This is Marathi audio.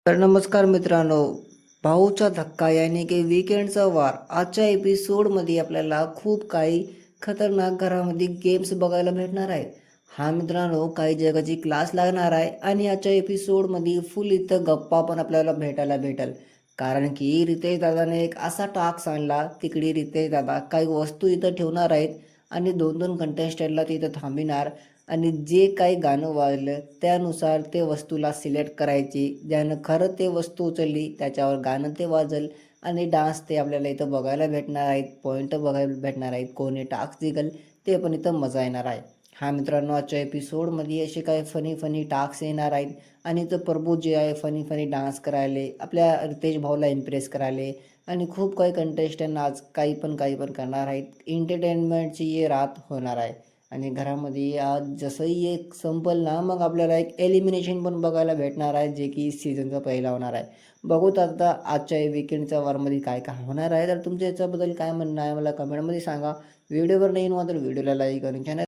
तर नमस्कार मित्रांनो, भाऊचा धक्का यानी की वीकेंडचा वार आजच्या एपिसोडमध्ये आपल्याला खूप काही खतरनाक घरामध्ये गेम्स बघायला भेटणार आहेत. हा मित्रांनो काही जगाची क्लास लागणार आहे आणि आजच्या एपिसोडमध्ये फुल इथं गप्पा पण आपल्याला भेटायला भेटेल. कारण की रितेश दादाने एक असा टास्क आणला, तिकडे रितेश दादा काही वस्तू इथं ठेवणार आहेत आणि दोन दोन कंटेस्टंटला तिथं थांबिणार आणि जे काही गाणं वाजलं त्यानुसार ते वस्तूला सिलेक्ट करायची. ज्यानं खरं ते वस्तू उचलली त्याच्यावर गाणं ते वाजल आणि डान्स ते आपल्याला इथं बघायला भेटणार आहेत. पॉईंट बघायला भेटणार आहेत. कोणी टास्क जिंकल ते पण इथं मजा येणार आहे. हा मित्रांनो, आजच्या एपिसोडमध्ये असे काही फनी फनी टास्क येणार आहेत आणि इथं प्रभू जे आहे फनी फनी डान्स करायले, आपल्या रितेश भाऊला इम्प्रेस करायले आणि खूप काही कंटेस्टंट आज काही पण करणार आहेत. एंटरटेनमेंटची ये रात होणार आहे. आणि घरामध्ये आज जसंही एक संपल ना, मग आपल्याला एक एलिमिनेशन पण बघायला भेटणार आहे, जे की सीझनचा पहिला होणार आहे. बघूत आता आजच्या विकेंडच्या वारमध्ये काय काय होणार आहे. तर तुमच्या याच्याबद्दल काय म्हणणं आहे मला कमेंटमध्ये सांगा. व्हिडिओवर नाही तर व्हिडिओला लाईक आणि चॅनल